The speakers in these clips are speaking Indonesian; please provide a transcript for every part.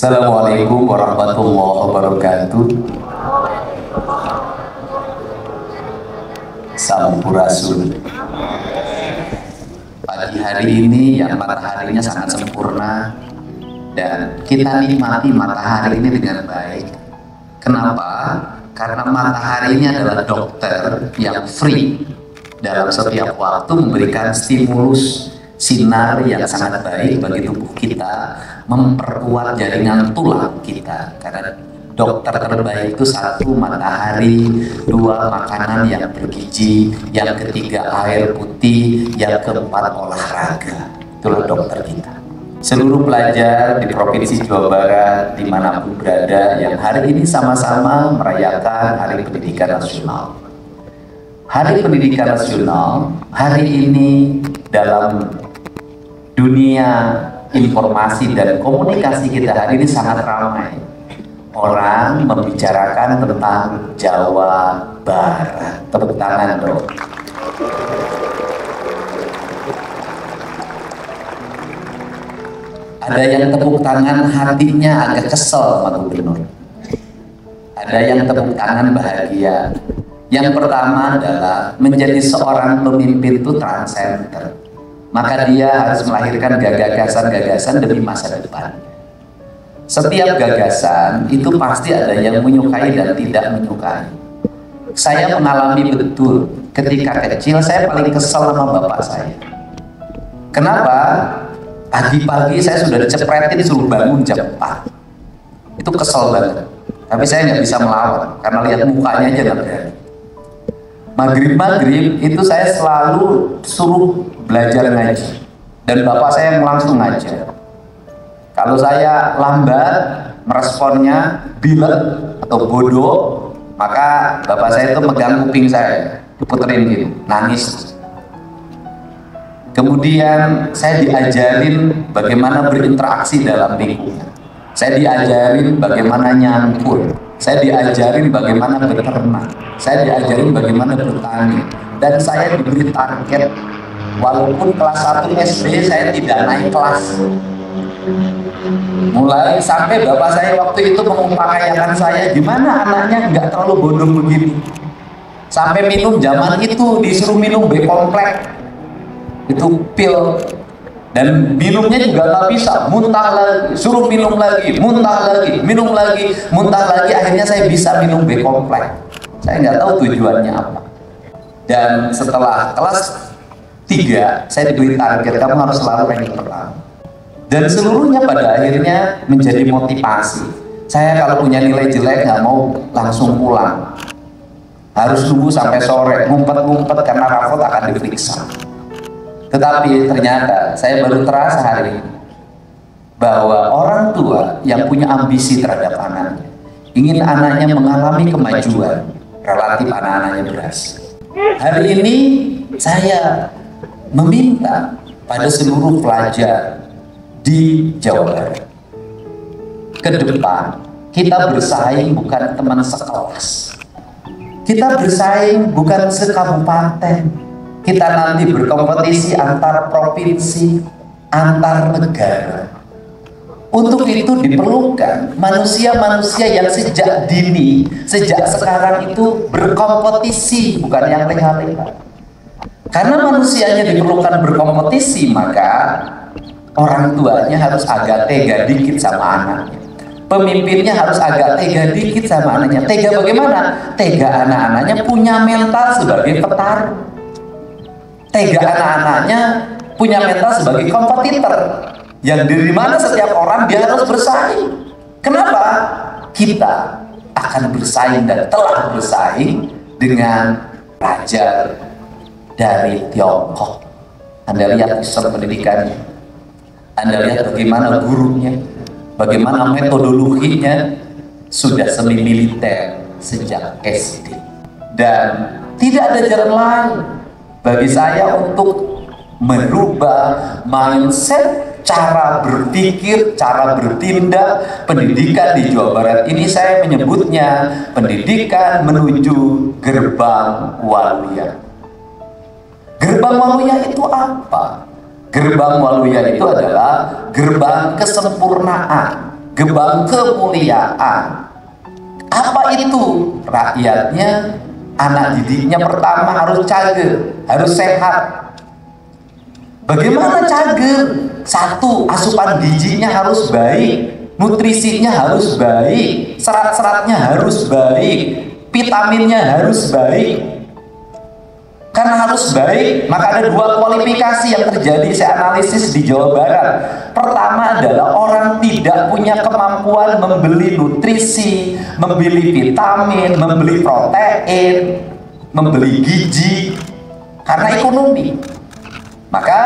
Assalamualaikum warahmatullahi wabarakatuh. Sampurasun. Pagi hari ini yang mataharinya sangat sempurna dan kita nikmati matahari ini dengan baik. Kenapa? Karena matahari ini adalah dokter yang free dalam setiap waktu memberikan stimulus sinar yang sangat baik bagi tubuh kita, memperkuat jaringan tulang kita. Karena dokter terbaik itu satu matahari, dua makanan yang bergizi, yang ketiga air putih, yang keempat olahraga. Itulah dokter kita. Seluruh pelajar di Provinsi Jawa Barat dimanapun berada yang hari ini sama-sama merayakan Hari Pendidikan Nasional. Hari Pendidikan Nasional hari ini dalam dunia informasi dan komunikasi kita hari ini sangat ramai. Orang membicarakan tentang Jawa Barat. Tepuk tangan dong. Ada yang tepuk tangan hatinya agak kesel sama gubernur. Ada yang tepuk tangan bahagia. Yang pertama adalah menjadi seorang pemimpin itu transcender. Maka dia harus melahirkan gagasan-gagasan demi masa depan. Setiap gagasan itu pasti ada yang menyukai dan tidak menyukai. Saya mengalami betul ketika kecil saya paling kesel sama bapak saya. Kenapa? Pagi-pagi saya sudah dicepretin suruh bangun jam 4. Itu kesel banget. Tapi saya nggak bisa melawan karena lihat mukanya aja nggak berani. Maghrib itu saya selalu suruh belajar ngaji dan bapak saya yang langsung ngajar. Kalau saya lambat meresponnya bilet atau bodoh, maka bapak saya itu megang kuping saya, diputerin gitu, nangis. Kemudian saya diajarin bagaimana berinteraksi dalam lingkungan. Saya diajarin bagaimana nyangkul. Saya diajarin bagaimana beternak. Saya diajarin bagaimana bertani. Dan saya diberi target. Walaupun kelas 1 SD saya tidak naik kelas. Mulai sampai bapak saya waktu itu mengupayakan saya, gimana anaknya nggak terlalu bodoh begini. Sampai minum zaman itu disuruh minum B-kompleks. Itu pil. Dan minumnya juga nggak bisa, muntah lagi, suruh minum lagi, muntah lagi, minum lagi, muntah lagi. Akhirnya saya bisa minum B-kompleks. Saya nggak tahu tujuannya apa. Dan setelah kelas 3, saya diberi target, kamu harus selalu ranking pertama. Dan seluruhnya pada akhirnya menjadi motivasi. Saya kalau punya nilai jelek nggak mau langsung pulang. Harus tunggu sampai sore, ngumpet-ngumpet karena rapot akan diperiksa. Tetapi ternyata saya baru terasa hari ini bahwa orang tua yang punya ambisi terhadap anaknya, ingin anaknya mengalami kemajuan, relatif anak-anaknya berhasil. Hari ini saya meminta pada seluruh pelajar di Jawa Barat, ke depan kita bersaing bukan teman sekelas, kita bersaing bukan sekabupaten. Kita nanti berkompetisi antar provinsi, antar negara. Untuk itu diperlukan manusia-manusia yang sejak dini, sejak sekarang itu berkompetisi, bukan yang leha-leha. Karena manusianya diperlukan berkompetisi, maka orang tuanya harus agak tega dikit sama anaknya. Pemimpinnya harus agak tega dikit sama anaknya. Tega bagaimana? Tega anak-anaknya punya mental sebagai petarung. Tega anak-anaknya punya mental sebagai kompetitor, yang dari mana setiap orang dia harus bersaing. Kenapa? Kita akan bersaing dan telah bersaing dengan raja dari Tiongkok. Anda lihat sistem pendidikannya, Anda lihat bagaimana gurunya, bagaimana metodologinya, sudah semi militer sejak SD. Dan tidak ada jalan lain bagi saya untuk merubah mindset, cara berpikir, cara bertindak. Pendidikan di Jawa Barat ini saya menyebutnya pendidikan menuju gerbang waluya. Gerbang waluya itu apa? Gerbang waluya itu adalah gerbang kesempurnaan. gerbang kemuliaan. Apa itu? Rakyatnya, anak didiknya pertama harus cager, harus sehat. Bagaimana cager? Satu, asupan gizinya harus baik, nutrisinya harus baik, serat-seratnya harus baik, vitaminnya harus baik. Karena harus baik, maka ada dua kualifikasi yang terjadi saya analisis di Jawa Barat. Pertama adalah orang tidak punya kemampuan membeli nutrisi, membeli vitamin, membeli protein, membeli gizi karena ekonomi. Maka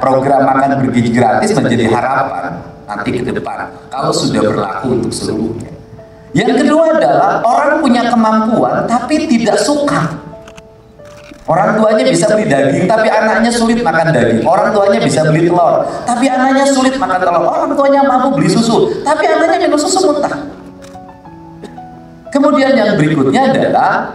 program makan bergizi gratis menjadi harapan nanti ke depan kalau sudah berlaku untuk seluruhnya. Yang kedua adalah orang punya kemampuan tapi tidak suka. Orang tuanya bisa beli daging, tapi anaknya sulit makan daging. Orang tuanya bisa beli telur, tapi anaknya sulit makan telur. Orang tuanya mampu beli susu, tapi anaknya minum susu muntah. Kemudian yang berikutnya adalah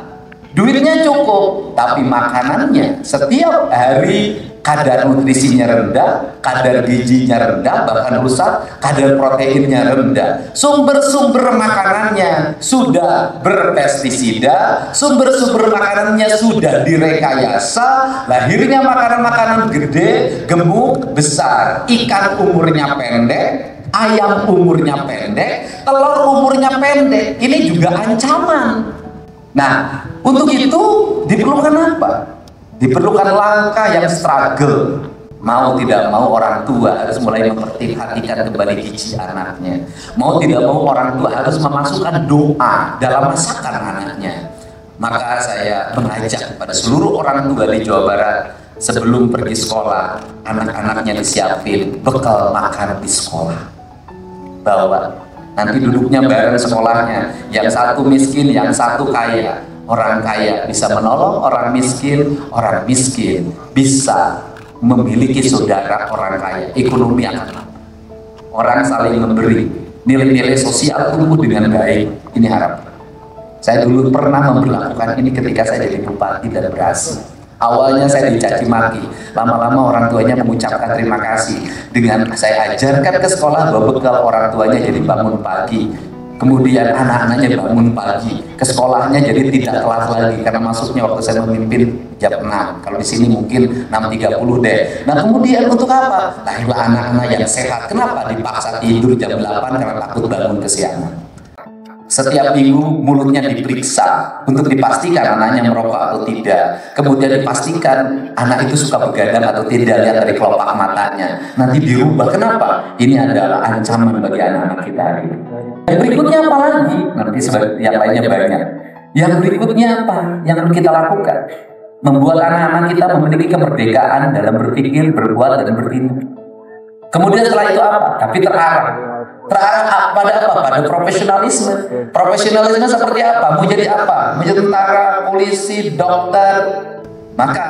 duitnya cukup, tapi makanannya setiap hari kadar nutrisinya rendah, kadar gizinya rendah, bahkan rusak, kadar proteinnya rendah. Sumber-sumber makanannya sudah berpestisida, sumber-sumber makanannya sudah direkayasa, lahirnya makanan-makanan gede, gemuk, besar, ikan umurnya pendek, ayam umurnya pendek, telur umurnya pendek. Ini juga ancaman. Nah, untuk itu diperlukan apa? Diperlukan langkah yang struggle. Mau tidak mau orang tua harus mulai memperhatikan kembali gizi anaknya. Mau tidak mau orang tua harus memasukkan doa dalam masakan anaknya. Maka saya mengajak kepada seluruh orang tua di Jawa Barat, sebelum pergi sekolah, anak-anaknya disiapin bekal makan di sekolah. Bawa, nanti duduknya bareng sekolahnya. Yang satu miskin, yang satu kaya. Orang kaya bisa menolong orang miskin bisa memiliki saudara orang kaya. Ekonomi akan lambat. Orang saling memberi, nilai-nilai sosial tumbuh dengan baik. Ini harapan. Saya dulu pernah memperlakukan ini ketika saya jadi bupati dan berhasil. Awalnya saya dicaci maki, lama-lama orang tuanya mengucapkan terima kasih. Dengan saya ajarkan ke sekolah bahwa bekal orang tuanya jadi bangun pagi. Kemudian anak-anaknya bangun pagi, ke sekolahnya jadi tidak telat lagi karena masuknya waktu saya memimpin jam 6. Kalau di sini mungkin 6.30 deh. Nah, kemudian untuk apa? Lahirlah anak-anak yang sehat. Kenapa dipaksa tidur jam 8? Karena takut bangun kesiangan. Setiap minggu mulutnya diperiksa untuk dipastikan anaknya merokok atau tidak. Kemudian dipastikan anak itu suka begadang atau tidak, lihat dari kelopak matanya. Nanti dirubah. Kenapa? Ini adalah ancaman bagi anak-anak kita. Yang berikutnya apa lagi? Nanti yang lainnya banyak. Yang berikutnya apa yang harus kita lakukan? Membuat anak-anak kita memiliki kemerdekaan dalam berpikir, berbuat, dan bertindak. Kemudian setelah itu apa? Tapi terarah. Terarah pada apa? Pada profesionalisme. Profesionalisme seperti apa? Mau jadi apa? Mau jadi tentara, polisi, dokter. Maka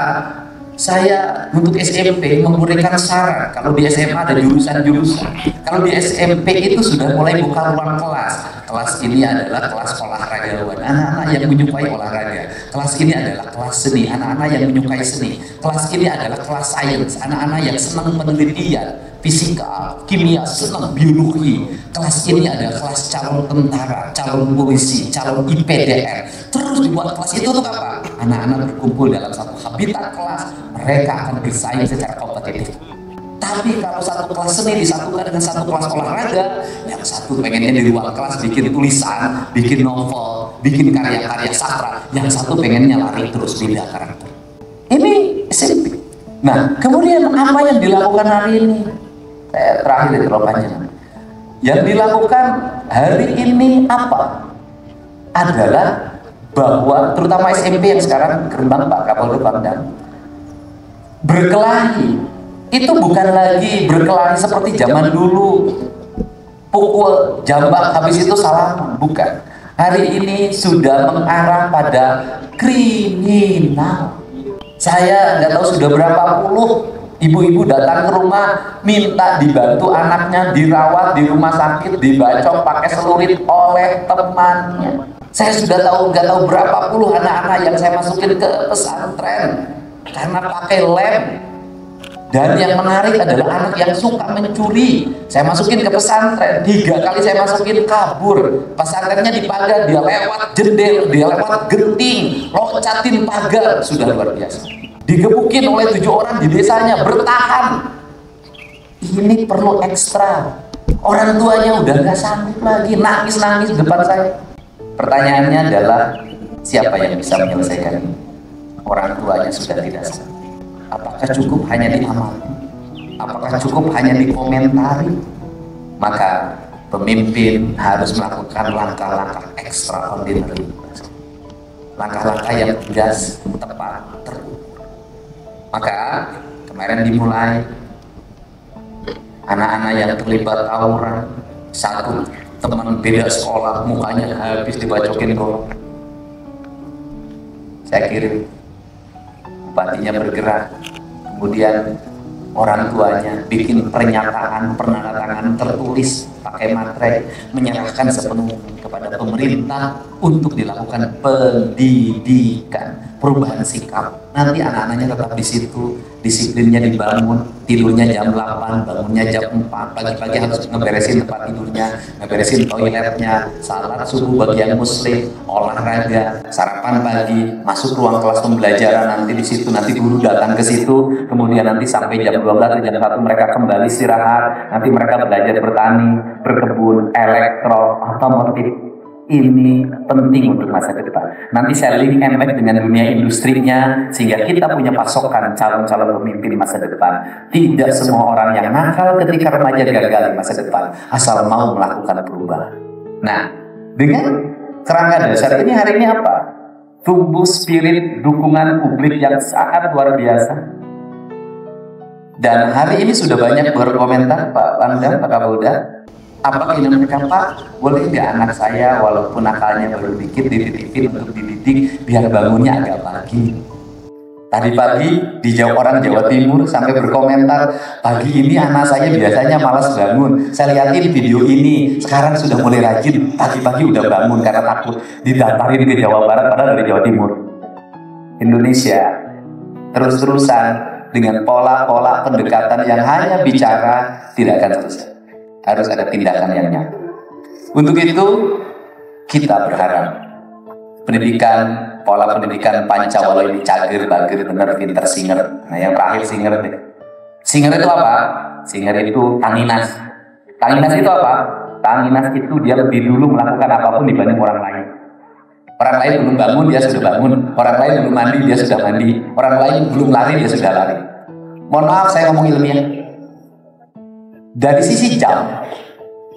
saya untuk SMP memberikan saran. Kalau di SMA ada jurusan-jurusan. Kalau di SMP itu sudah mulai buka ruang kelas. Kelas ini adalah kelas olahragawan, anak-anak yang menyukai olahraga. Kelas ini adalah kelas seni, anak-anak yang menyukai seni. Kelas ini adalah kelas sains, anak-anak yang senang penelitian, fisika, kimia, senang biologi. Kelas ini adalah kelas calon tentara, calon polisi, calon IPDR. Terus dibuat kelas itu untuk apa? Anak-anak berkumpul dalam satu habitat kelas, mereka akan bersaing secara kompetitif. Tapi kalau satu kelas seni disatukan dengan satu kelas olahraga, yang satu pengennya di ruang kelas bikin tulisan, bikin novel, bikin karya-karya sastra, yang satu pengennya lari terus pindah karakter. Ini SMP. Nah, kemudian apa yang dilakukan hari ini? Terakhir di terlalu yang dilakukan hari ini apa? Adalah bahwa terutama SMP yang sekarang gerbang Pak Kapolda Pangdam berkelahi. Itu bukan lagi berkelahi seperti zaman dulu, pukul, jambak, habis itu salaman. Bukan. Hari ini sudah mengarah pada kriminal. Saya nggak tahu sudah berapa puluh ibu-ibu datang ke rumah minta dibantu anaknya dirawat di rumah sakit, dibacok pakai celurit oleh temannya. Saya sudah nggak tahu berapa puluh anak-anak yang saya masukin ke pesantren karena pakai lem. Dan yang menarik adalah anak yang suka mencuri. Saya masukin ke pesantren, 3 kali saya masukin kabur. Pesantrennya dipagar, dia lewat jendela, dia lewat genting, loncatin pagar, sudah luar biasa. Digebukin oleh 7 orang di desanya, bertahan. Ini perlu ekstra. Orang tuanya udah nggak sanggup lagi, nangis-nangis depan saya. Pertanyaannya adalah, siapa yang bisa menyelesaikan ini? Orang tuanya sudah tidak sanggup. Apakah cukup hanya diamati? Apakah cukup hanya dikomentari? Maka pemimpin harus melakukan langkah-langkah extraordinary, langkah-langkah yang tegas, tepat, terukur. Maka kemarin dimulai, anak-anak yang terlibat tawuran, satu teman beda sekolah mukanya habis dibacokin golok, saya kirim, bupatinya bergerak, kemudian orang tuanya bikin pernyataan, penandatangan tertulis pakai materai, menyerahkan sepenuhnya kepada pemerintah untuk dilakukan pendidikan, perubahan sikap. Nanti anak-anaknya tetap di situ, disiplinnya dibangun, tidurnya jam 8, bangunnya jam 4, pagi-pagi harus ngeberesin tempat tidurnya, ngeberesin toiletnya, salat subuh bagi yang muslim, olahraga, sarapan pagi, masuk ruang kelas pembelajaran, nanti di situ, nanti guru datang ke situ, kemudian nanti sampai jam 12 jam 1 mereka kembali istirahat, nanti mereka belajar bertani, berkebun, elektro, otomotif. Ini penting untuk masa depan. Nanti saya link and match dengan dunia industrinya, sehingga kita punya pasokan calon-calon pemimpin di masa depan. Tidak semua orang yang nakal ketika remaja gagal di masa depan, asal mau melakukan perubahan. Nah, dengan kerangka dasar ini hari ini apa? Tumbuh spirit dukungan publik yang sangat luar biasa. Dan hari ini sudah banyak berkomentar, Pak Pangdam, Pak Kapolda, apa keinginan mereka, Pak? Boleh nggak anak saya walaupun akalnya baru dikit dititipin untuk dididik biar bangunnya agak pagi? Tadi pagi di orang Jawa Timur sampai berkomentar, pagi ini anak saya biasanya malas bangun. Saya lihatin video ini, sekarang sudah mulai rajin, pagi-pagi udah bangun karena takut didaftarin ke Jawa Barat padahal dari Jawa Timur. Indonesia terus-terusan dengan pola-pola pendekatan yang hanya bicara tidak akan selesai. Harus ada tindakan yang nyata. Untuk itu kita berharap pendidikan, pola pendidikan Pancawala ini cager, bager, bener, pinter, singer. Nah yang terakhir singer deh. Singer itu apa? Singer itu tanginas. Tanginas itu apa? Tanginas itu dia lebih dulu melakukan apapun dibanding orang lain. Orang lain belum bangun, dia sudah bangun. Orang lain belum mandi, dia sudah mandi. Orang lain belum lari, dia sudah lari. Mohon maaf saya ngomong ilmiah. Dari sisi jam,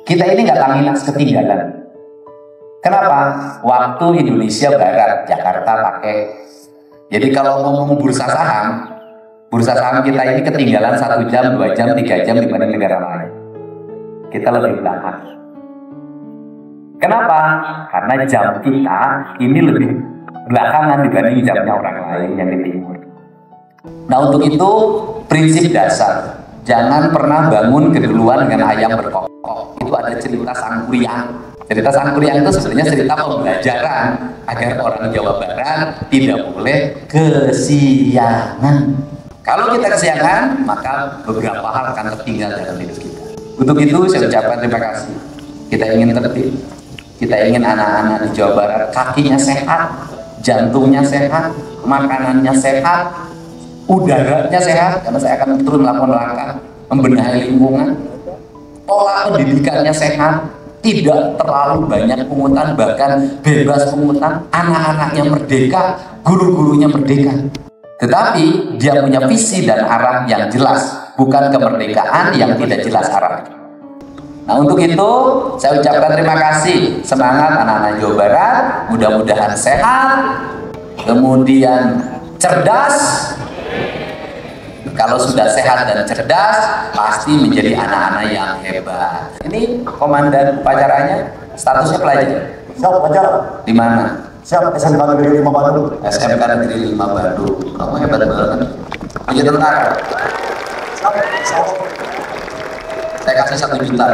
kita ini nggak tanginas ketinggalan. Kenapa? Waktu Indonesia Barat, Jakarta pakai. Jadi kalau ngomong bursa saham kita ini ketinggalan 1 jam, 2 jam, 3 jam dibanding negara lain. Kita lebih belakang. Kenapa? Karena jam kita ini lebih belakangan dibanding jamnya orang lain yang di timur. Nah untuk itu prinsip dasar. Jangan pernah bangun keduluan dengan ayam berkokok. Itu ada cerita Sangkuriang. Cerita Sangkuriang itu sebenarnya cerita pembelajaran agar orang Jawa Barat tidak boleh kesiangan. Kalau kita kesiangan, maka beberapa hal akan tertinggal dalam hidup kita. Untuk itu saya ucapkan terima kasih. Kita ingin tertib. Kita ingin anak-anak di Jawa Barat kakinya sehat, jantungnya sehat, makanannya sehat, udaranya sehat, karena saya akan terus melakukan langkah membenahi lingkungan. Pola pendidikannya sehat, tidak terlalu banyak pungutan, bahkan bebas pungutan. Anak-anaknya merdeka, guru-gurunya merdeka. Tetapi dia punya visi dan arah yang jelas, bukan kemerdekaan yang tidak jelas arahnya. Nah untuk itu saya ucapkan terima kasih, semangat anak-anak Jawa Barat, mudah-mudahan sehat, kemudian cerdas. Kalau sudah sehat dan cerdas, pasti menjadi anak-anak yang hebat. Ini komandan upacaranya, statusnya pelajar. Siap, pelajar. Di mana? Siap, SMK Negeri 5 Bandung. SMK Negeri 5 Bandung. Kamu hebat banget. Menjadi tentara. Siap. Saya kasih 1 juta.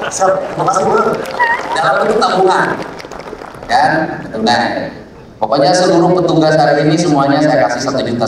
Siap, terima kasih Bu. Dalam bentuk tabungan. Kan? Nah, pokoknya seluruh petugas hari ini semuanya saya kasih 1 juta.